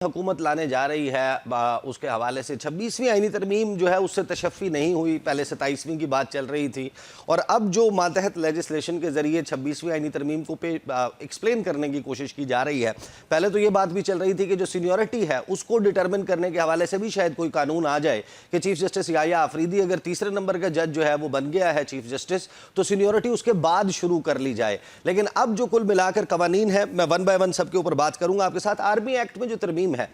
हुकूमत लाने जा रही है उसके हवाले से 26वीं आईनी तरमीम जो है उससे तशफ़ी नहीं हुई। पहले 27वीं की बात चल रही थी और अब जो मातहत लेजिस्लेशन के ज़रिए 26वीं आईनी तरमीम को एक्सप्लेन करने की कोशिश की जा रही है। पहले तो ये बात भी चल रही थी कि जो सीनियरिटी है उसको डिटर्मिन करने के हवाले से भी शायद कोई कानून आ जाए कि चीफ जस्टिस याह्या आफरीदी अगर तीसरे नंबर का जज जो है वो बन गया है चीफ जस्टिस, तो सीनियरिटी उसके बाद शुरू कर ली जाए। लेकिन अब जो कुल मिलाकर कवानीन है, मैं वन बाय वन सबके ऊपर बात करूंगा आपके साथ। आर्मी एक्ट में जो तरमीम है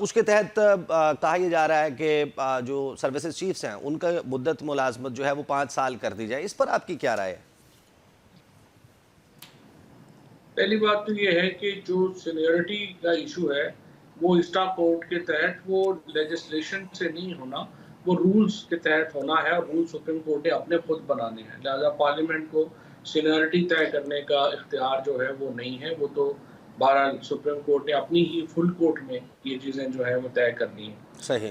उसके तहत कहा यह जा रहा है कि जो सर्विसेज चीफ्स हैं उनका मुद्दत मुलाजमत जो है वो 5 साल कर दी जाए। इस पर आपकी क्या राय है? पहली बात तो ये है कि जो सीनियरिटी का इशू है वो इस्टा कोर्ट के तहत वो लेजिस्लेशन से नहीं होना, वो रूल्स के तहत होना है और रूल सुप्रीम कोर्ट ने अपने खुद बनाने हैं। लिहाजा पार्लियामेंट को सीनियरिटी तय करने का इख्तियार जो है वो नहीं है। वो तो बहरहाल सुप्रीम कोर्ट ने अपनी ही फुल कोर्ट में ये चीज़ें जो है वो तय करनी है। सही।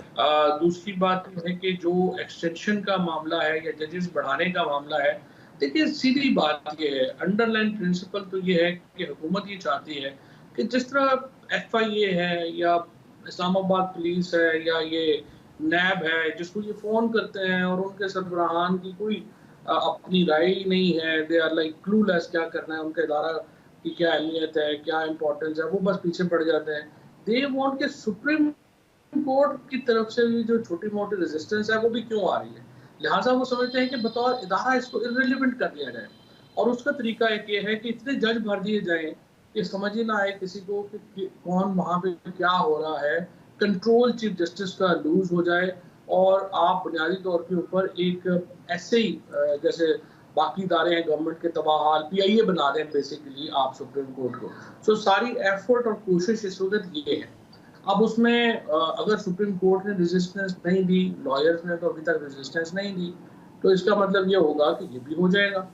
दूसरी बात ये है कि जो एक्सटेंशन का मामला है या जजेस बढ़ाने का मामला है, देखिए सीधी बात ये है, अंडरलाइन प्रिंसिपल तो ये है कि हुकूमत ये चाहती है कि जिस तरह FIA है या इस्लामाबाद पुलिस है या ये नैब है, जिसको ये फ़ोन करते हैं और उनके सरबराहान की कोई अपनी राय ही नहीं है, दे आर लाइक क्लूलेस क्या करना है, उनका इदारा की क्या अहमियत है, क्या इंपॉर्टेंस है, वो बस पीछे पड़ जाते हैं। दे वांट के सुप्रीम कोर्ट की तरफ से भी जो छोटी-मोटी रेजिस्टेंस है वो भी क्यों आ रही है। लिहाजा वो समझते हैं कि बतौर इदारा इसको इर्रेलेवेंट कर दिया जाए और उसका तरीका एक ये है कि इतने जज भर दिए जाएँ कि समझ ही ना आए किसी को कि कौन वहाँ पे क्या हो रहा है। कंट्रोल चीफ जस्टिस का लूज़ हो जाए और आप बुनियादी तौर के ऊपर एक ऐसे ही जैसे बाकी इदारे हैं गवर्नमेंट के तबाहाल PIA बना दें बेसिकली आप सुप्रीम कोर्ट को। सो सारी एफर्ट और कोशिश इस वक़्त ये है। अब उसमें अगर सुप्रीम कोर्ट ने रेजिस्टेंस नहीं दी, लॉयर्स ने तो अभी तक रेजिस्टेंस नहीं दी, तो इसका मतलब ये होगा कि ये भी हो जाएगा।